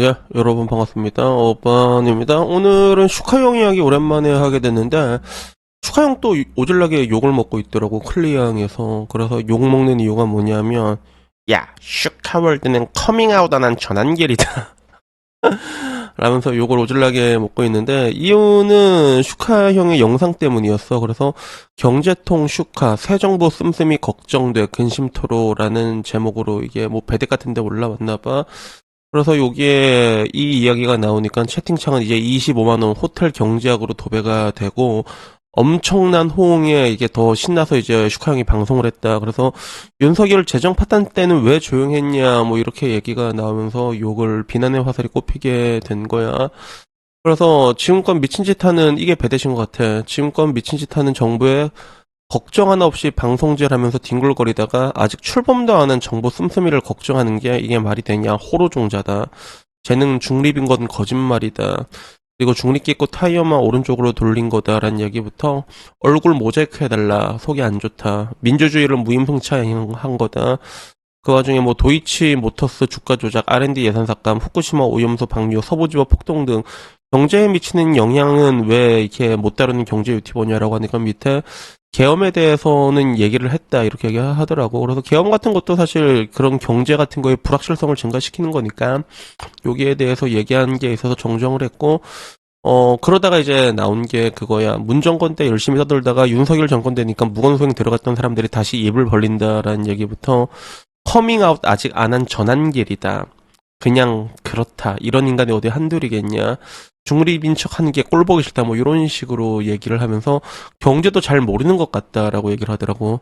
예, 여러분 반갑습니다. 오빤입니다. 오늘은 슈카형 이야기 오랜만에 하게 됐는데, 슈카형 또 오질나게 욕을 먹고 있더라고, 클리앙에서. 그래서 욕 먹는 이유가 뭐냐면, 야, 슈카월드는 커밍아웃 안 한 전환길이다. 라면서 욕을 오질나게 먹고 있는데, 이유는 슈카형의 영상 때문이었어. 그래서, 경제통 슈카, 새 정보 씀씀이 걱정돼, 근심토로라는 제목으로 이게 뭐 배드 같은 데 올라왔나봐. 그래서 여기에 이 이야기가 나오니까 채팅창은 이제 25만원 호텔 경제학으로 도배가 되고 엄청난 호응에 이게 더 신나서 이제 슈카 형이 방송을 했다. 그래서 윤석열 재정 파탄 때는 왜 조용했냐 뭐 이렇게 얘기가 나오면서 욕을 비난의 화살이 꼽히게 된 거야. 그래서 지금껏 미친 짓 하는 이게 배대신 것 같아. 지금껏 미친 짓 하는 정부에 걱정 하나 없이 방송질 하면서 뒹굴거리다가 아직 출범도 안 한 정보 씀씀이를 걱정하는 게 이게 말이 되냐. 호로종자다. 재능 중립인 건 거짓말이다. 그리고 중립기 있고 타이어만 오른쪽으로 돌린 거다라는 얘기부터 얼굴 모자이크 해달라. 속이 안 좋다. 민주주의를 무임승차한 거다. 그 와중에 뭐 도이치 모터스 주가 조작, R&D 예산 삭감, 후쿠시마 오염수 방류, 서부지법 폭동 등 경제에 미치는 영향은 왜 이렇게 못 다루는 경제 유튜버냐라고 하니까 밑에 계엄에 대해서는 얘기를 했다 이렇게 얘기하더라고. 그래서 계엄 같은 것도 사실 그런 경제 같은 거에 불확실성을 증가시키는 거니까 여기에 대해서 얘기한 게 있어서 정정을 했고 그러다가 이제 나온 게 그거야. 문정권 때 열심히 떠들다가 윤석열 정권 되니까 무건수행 들어갔던 사람들이 다시 입을 벌린다라는 얘기부터 커밍아웃 아직 안 한 전환길이다. 그냥 그렇다. 이런 인간이 어디 한둘이겠냐. 중립인 척 하는 게 꼴보기 싫다. 뭐 이런 식으로 얘기를 하면서 경제도 잘 모르는 것 같다라고 얘기를 하더라고.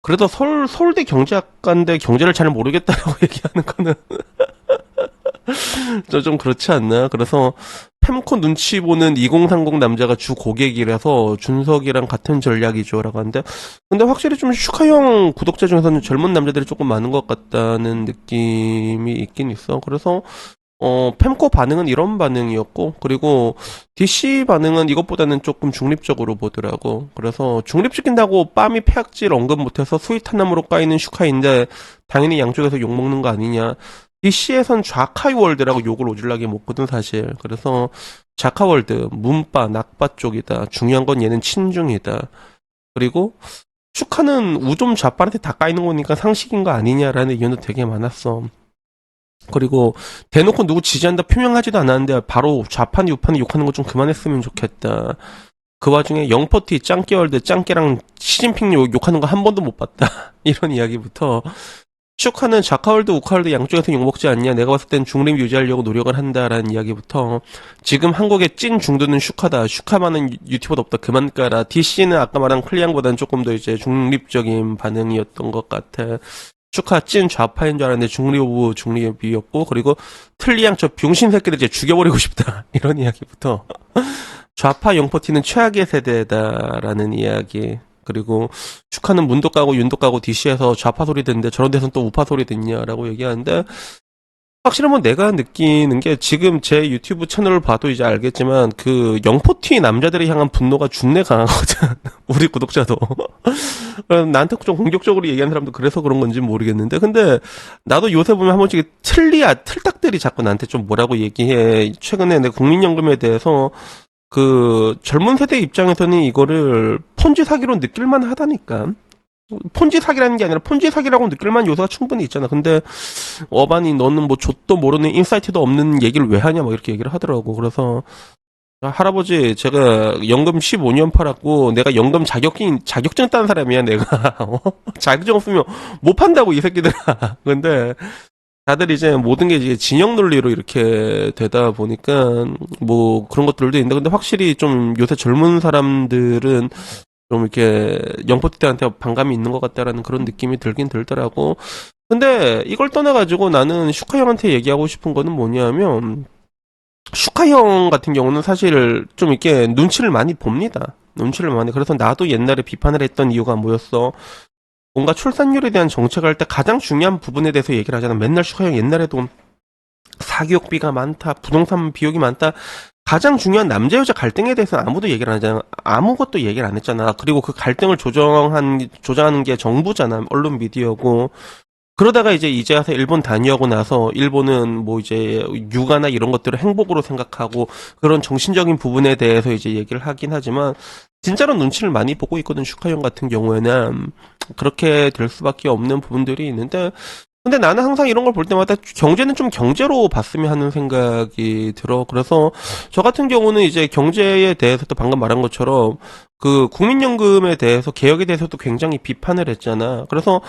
그래도 서울대 경제학과인데 경제를 잘 모르겠다라고 얘기하는 거는 좀 그렇지 않나? 그래서 펜코 눈치 보는 2030 남자가 주 고객이라서 준석이랑 같은 전략이죠라고 하는데 근데 확실히 좀 슈카형 구독자 중에서는 젊은 남자들이 조금 많은 것 같다는 느낌이 있긴 있어. 그래서 펜코 반응은 이런 반응이었고 그리고 DC 반응은 이것보다는 조금 중립적으로 보더라고. 그래서 중립시킨다고 빰이 폐악질 언급 못해서 스윗한 나무로 까이는 슈카인데 당연히 양쪽에서 욕먹는 거 아니냐. DC에선 좌카이월드라고 욕을 오질나게 먹거든 사실. 그래서 좌카월드 문바 낙바 쪽이다. 중요한 건 얘는 친중이다. 그리고 슈카는 우좀 좌파한테 다 까이는 거니까 상식인 거 아니냐라는 의견도 되게 많았어. 그리고 대놓고 누구 지지한다 표명하지도 않았는데 바로 좌판 우판이 욕하는 거 좀 그만했으면 좋겠다. 그 와중에 영퍼티 짱깨월드 짱깨랑 시진핑 욕하는 거 한 번도 못 봤다. 이런 이야기부터 슈카는 자카월드, 우카월드 양쪽에서 욕먹지 않냐. 내가 봤을 땐 중립 유지하려고 노력을 한다라는 이야기부터 지금 한국의 찐 중도는 슈카다. 슈카만은 유튜버도 없다. 그만 까라. DC는 아까 말한 클리앙보다는 조금 더 이제 중립적인 반응이었던 것 같아. 슈카 찐 좌파인 줄 알았는데 중립 오브 중립이었고 그리고 틀리앙 저 병신 새끼들 이제 죽여버리고 싶다. 이런 이야기부터 좌파 영포티는 최악의 세대다라는 이야기. 그리고 슈카는 문도 까고 윤도 까고 DC에서 좌파 소리 듣는데 저런 데서는 또 우파 소리 듣냐라고 얘기하는데 확실히 뭐 내가 느끼는 게 지금 제 유튜브 채널을 봐도 이제 알겠지만 그 영포티 남자들을 향한 분노가 준내 강하거든. 우리 구독자도. 나한테 좀 공격적으로 얘기하는 사람도 그래서 그런 건지 모르겠는데 근데 나도 요새 보면 한 번씩 틀딱들이 자꾸 나한테 좀 뭐라고 얘기해. 최근에 내 국민연금에 대해서 그 젊은 세대 입장에서는 이거를 폰지 사기로 느낄만 하다니까. 폰지 사기라는 게 아니라 폰지 사기라고 느낄만 요소가 충분히 있잖아. 근데 어반이 너는 뭐 좆도 모르는 인사이트도 없는 얘기를 왜 하냐 막 이렇게 얘기를 하더라고. 그래서 할아버지 제가 연금 15년 팔았고 내가 연금 자격증 딴 사람이야 내가. 자격증 없으면 못 판다고 이 새끼들아. 근데 다들 이제 모든 게 이제 진영 논리로 이렇게 되다 보니까 뭐 그런 것들도 있는데 근데 확실히 좀 요새 젊은 사람들은 좀 이렇게 영포티한테 반감이 있는 것 같다라는 그런 느낌이 들긴 들더라고. 근데 이걸 떠나가지고 나는 슈카 형한테 얘기하고 싶은 거는 뭐냐면 슈카 형 같은 경우는 사실 좀 이렇게 눈치를 많이 봅니다. 눈치를 많이. 그래서 나도 옛날에 비판을 했던 이유가 뭐였어? 뭔가 출산율에 대한 정책을 할 때 가장 중요한 부분에 대해서 얘기를 하잖아. 맨날 슈카 형 옛날에도 사교육비가 많다, 부동산 비용이 많다. 가장 중요한 남자 여자 갈등에 대해서는 아무도 얘기를 안 하잖아. 아무것도 얘기를 안 했잖아. 그리고 그 갈등을 조정하는 게 정부잖아. 언론 미디어고. 그러다가 이제 와서 일본 다녀오고 나서 일본은 뭐 이제 육아나 이런 것들을 행복으로 생각하고 그런 정신적인 부분에 대해서 이제 얘기를 하긴 하지만 진짜로 눈치를 많이 보고 있거든. 슈카형 같은 경우에는 그렇게 될 수밖에 없는 부분들이 있는데 근데 나는 항상 이런 걸 볼 때마다 경제는 좀 경제로 봤으면 하는 생각이 들어. 그래서 저 같은 경우는 이제 경제에 대해서도 방금 말한 것처럼 그 국민연금에 대해서 개혁에 대해서도 굉장히 비판을 했잖아. 그래서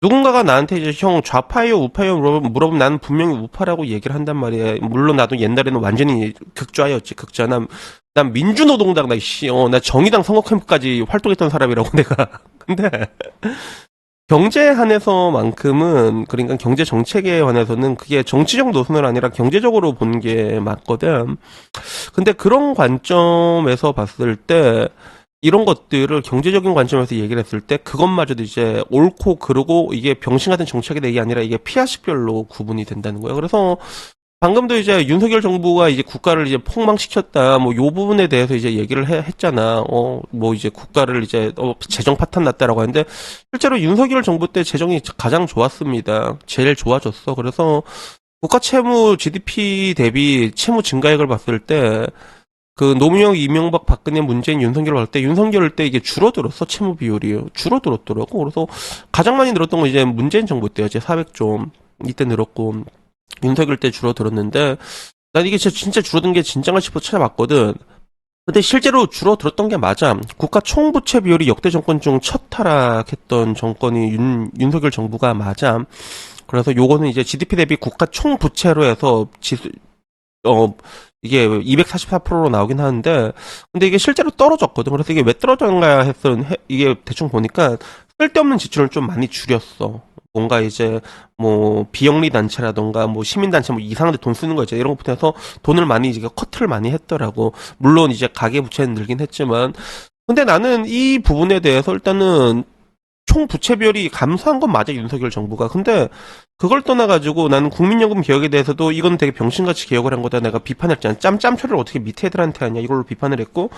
누군가가 나한테 이제 형 좌파예요 우파예요 물어보면 나는 분명히 우파라고 얘기를 한단 말이야. 물론 나도 옛날에는 완전히 극좌였지. 극좌. 난 민주노동당 나 정의당 선거캠프까지 활동했던 사람이라고 내가. 근데 경제에 한해서만큼은 그러니까 경제 정책에 관해서는 그게 정치적 노선을 아니라 경제적으로 보는 게 맞거든. 근데 그런 관점에서 봤을 때 이런 것들을 경제적인 관점에서 얘기를 했을 때 그것마저도 이제 옳고 그르고 이게 병신 같은 정책에 대한 게 아니라 이게 피아식별로 구분이 된다는 거예요. 그래서 방금도 이제 윤석열 정부가 이제 국가를 이제 폭망시켰다, 뭐, 요 부분에 대해서 이제 얘기를 했잖아. 뭐, 이제 국가를 이제, 재정 파탄 났다라고 하는데, 실제로 윤석열 정부 때 재정이 가장 좋았습니다. 제일 좋아졌어. 그래서, 국가 채무 GDP 대비 채무 증가액을 봤을 때, 그 노무현, 이명박, 박근혜, 문재인, 윤석열 할 때, 윤석열 때 이게 줄어들었어. 채무 비율이. 줄어들었더라고. 그래서, 가장 많이 늘었던 건 이제 문재인 정부 때였지. 400조. 이때 늘었고. 윤석열 때 줄어들었는데 난 이게 진짜 줄어든 게 진짠가 싶어 찾아봤거든. 근데 실제로 줄어들었던 게 맞아. 국가 총부채 비율이 역대 정권 중 첫 타락했던 정권이 윤석열 정부가 맞아. 그래서 요거는 이제 GDP 대비 국가 총부채로 해서 이게 244%로 나오긴 하는데 근데 이게 실제로 떨어졌거든. 그래서 이게 왜 떨어졌는가 이게 대충 보니까 쓸데없는 지출을 좀 많이 줄였어. 뭔가 이제 뭐 비영리 단체라던가 뭐 시민 단체 뭐 이상한 데 돈 쓰는 거 있죠. 이런 것부터 해서 돈을 많이 이제 커트를 많이 했더라고. 물론 이제 가계 부채는 늘긴 했지만 근데 나는 이 부분에 대해서 일단은 총 부채 비율이 감소한 건 맞아, 윤석열 정부가. 근데 그걸 떠나가지고 나는 국민연금 개혁에 대해서도 이건 되게 병신같이 개혁을 한 거다 내가 비판했잖아. 짬짬처리를 어떻게 밑에 애들한테 하냐 이걸로 비판을 했고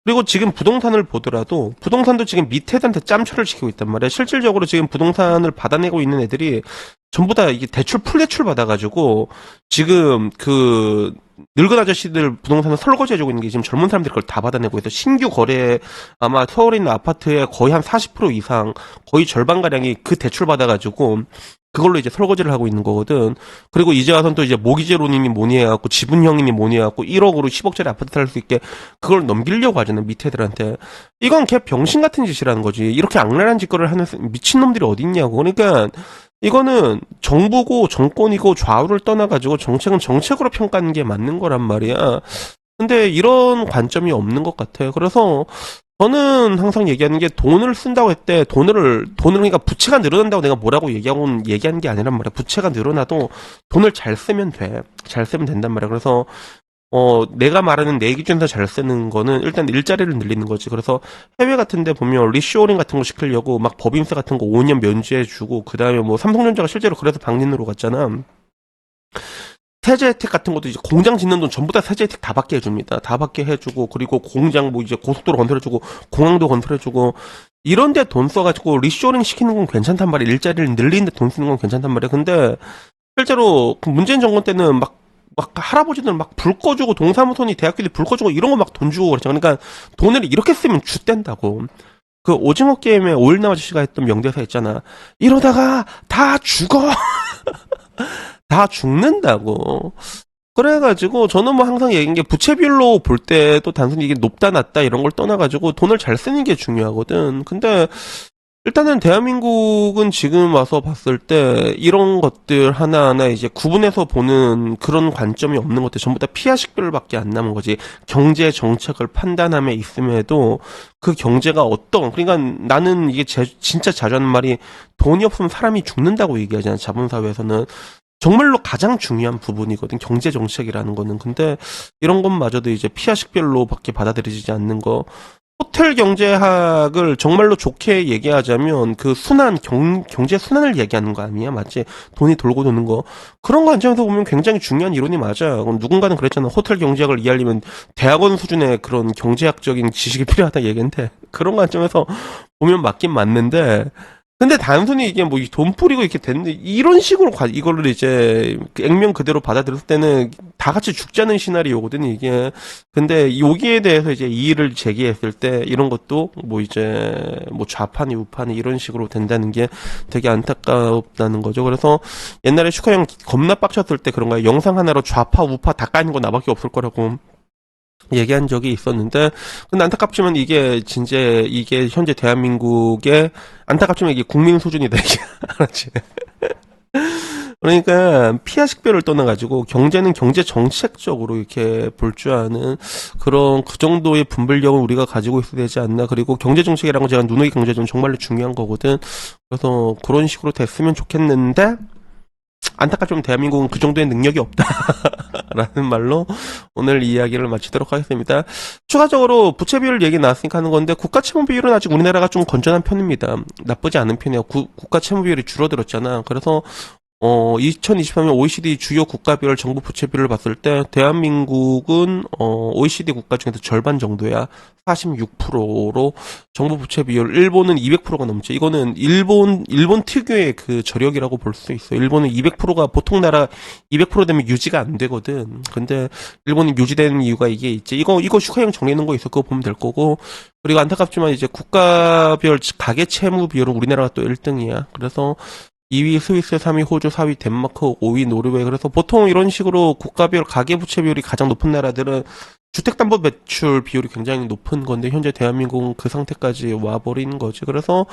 그리고 지금 부동산을 보더라도 부동산도 지금 밑에 애들한테 짬처리를 시키고 있단 말이야. 실질적으로 지금 부동산을 받아내고 있는 애들이 전부 다 이게 풀대출 받아가지고 지금 그 늙은 아저씨들 부동산을 설거지해주고 있는 게 지금 젊은 사람들이 그걸 다 받아내고 있어. 신규 거래 아마 서울에 있는 아파트의 거의 한 40% 이상 거의 절반가량이 그 대출 받아가지고 그걸로 이제 설거지를 하고 있는 거거든. 그리고 이제 와선 또 이제 모기재로님이 뭐니 해갖고 지분형님이 뭐니 해갖고 1억으로 10억짜리 아파트 살 수 있게 그걸 넘기려고 하잖아, 밑에 애들한테. 이건 걔 병신 같은 짓이라는 거지. 이렇게 악랄한 짓거리를 하는 미친놈들이 어딨냐고. 그러니까 이거는 정부고 정권이고 좌우를 떠나가지고 정책은 정책으로 평가하는 게 맞는 거란 말이야. 근데 이런 관점이 없는 것 같아요. 그래서 저는 항상 얘기하는 게 돈을 쓴다고 했대. 돈을 그러니까 부채가 늘어난다고 내가 뭐라고 얘기하는 게 아니란 말이야. 부채가 늘어나도 돈을 잘 쓰면 돼. 잘 쓰면 된단 말이야. 그래서 내가 말하는 내 기준에서 잘 쓰는 거는 일단 일자리를 늘리는 거지. 그래서 해외 같은 데 보면 리쇼어링 같은 거 시키려고 막 법인세 같은 거 5년 면제해주고 그 다음에 뭐 삼성전자가 실제로 그래서 방린으로 갔잖아. 세제 혜택 같은 것도 이제 공장 짓는 돈 전부 다 세제 혜택 다 받게 해줍니다. 다 받게 해주고 그리고 공장 뭐 이제 고속도로 건설해주고 공항도 건설해주고 이런데 돈 써가지고 리쇼어링 시키는 건 괜찮단 말이야. 일자리를 늘리는데 돈 쓰는 건 괜찮단 말이야. 근데 실제로 그 문재인 정권 때는 막 할아버지들 막 불 꺼주고 동사무소니 대학교들 불 꺼주고 이런 거 막 돈 주고 그랬죠. 그러니까 돈을 이렇게 쓰면 �jut댄다고. 그 오징어 게임에 오일남 아저씨가 했던 명대사 있잖아. 이러다가 다 죽어. 다 죽는다고. 그래가지고 저는 뭐 항상 얘기한 게 부채 비율로 볼 때도 단순히 이게 높다 낮다 이런 걸 떠나가지고 돈을 잘 쓰는 게 중요하거든. 근데 일단은 대한민국은 지금 와서 봤을 때 이런 것들 하나하나 이제 구분해서 보는 그런 관점이 없는 것들 전부 다 피아식별밖에 안 남은 거지. 경제 정책을 판단함에 있음에도 그 경제가 그러니까 나는 이게 진짜 자주 하는 말이 돈이 없으면 사람이 죽는다고 얘기하잖아. 자본사회에서는. 정말로 가장 중요한 부분이거든. 경제 정책이라는 거는. 근데 이런 것마저도 이제 피아식별로밖에 받아들여지지 않는 거. 호텔 경제학을 정말로 좋게 얘기하자면 그 경제 순환을 얘기하는 거 아니야? 맞지? 돈이 돌고 도는 거. 그런 관점에서 보면 굉장히 중요한 이론이 맞아. 누군가는 그랬잖아. 호텔 경제학을 이해하려면 대학원 수준의 그런 경제학적인 지식이 필요하다 얘기인데 그런 관점에서 보면 맞긴 맞는데 근데 단순히 이게 뭐 돈 뿌리고 이렇게 됐는데 이런 식으로 이거를 이제 그 액면 그대로 받아들였을 때는 다 같이 죽자는 시나리오거든 이게. 근데 여기에 대해서 이제 이의를 제기했을 때 이런 것도 뭐 이제 뭐 좌파니 우파니 이런 식으로 된다는 게 되게 안타깝다는 거죠. 그래서 옛날에 슈카 형 겁나 빡쳤을 때 그런 거야. 영상 하나로 좌파 우파 다 까는 거 나밖에 없을 거라고 얘기한 적이 있었는데, 근데 안타깝지만 이게 진짜 이게 현재 대한민국의 안타깝지만 이게 국민 수준이다 이게 알았지? 그러니까 피하 식별을 떠나가지고 경제는 경제 정책적으로 이렇게 볼 줄 아는 그런 그 정도의 분별력을 우리가 가지고 있어야 되지 않나. 그리고 경제 정책이라는 건 제가 누누이 강조하지만 정말로 중요한 거거든. 그래서 그런 식으로 됐으면 좋겠는데 안타깝지만 대한민국은 그 정도의 능력이 없다. 라는 말로 오늘 이야기를 마치도록 하겠습니다. 추가적으로 부채 비율 얘기 나왔으니까 하는 건데 국가 채무 비율은 아직 우리나라가 좀 건전한 편입니다. 나쁘지 않은 편이에요. 국가 채무 비율이 줄어들었잖아. 그래서 2023년 OECD 주요 국가별 정부 부채 비율을 봤을 때 대한민국은 OECD 국가 중에서 절반 정도야. 46%로 정부 부채 비율. 일본은 200%가 넘지. 이거는 일본 특유의 그 저력이라고 볼 수 있어. 일본은 200%가 보통 나라 200% 되면 유지가 안 되거든. 근데 일본이 유지되는 이유가 이게 있지. 이거 슈카형 정리해놓은 거 있어. 그거 보면 될 거고. 그리고 안타깝지만 이제 국가별 가계 채무 비율은 우리나라가 또 1등이야. 그래서 2위 스위스, 3위 호주, 4위 덴마크, 5위 노르웨이. 그래서 보통 이런 식으로 국가별 가계부채 비율이 가장 높은 나라들은 주택담보대출 비율이 굉장히 높은 건데 현재 대한민국은 그 상태까지 와버린 거지. 그래서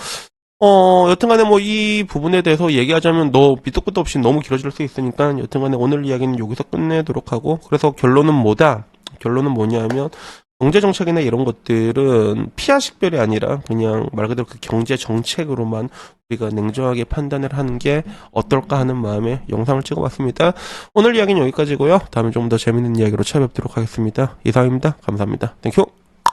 여튼간에 뭐 이 부분에 대해서 얘기하자면 밑도 끝도 없이 너무 길어질 수 있으니까 여튼간에 오늘 이야기는 여기서 끝내도록 하고, 그래서 결론은 뭐다? 결론은 뭐냐면 경제정책이나 이런 것들은 피하 식별이 아니라 그냥 말 그대로 그 경제 정책으로만 우리가 냉정하게 판단을 하는 게 어떨까 하는 마음에 영상을 찍어봤습니다. 오늘 이야기는 여기까지고요. 다음에 좀 더 재밌는 이야기로 찾아뵙도록 하겠습니다. 이상입니다. 감사합니다. 땡큐.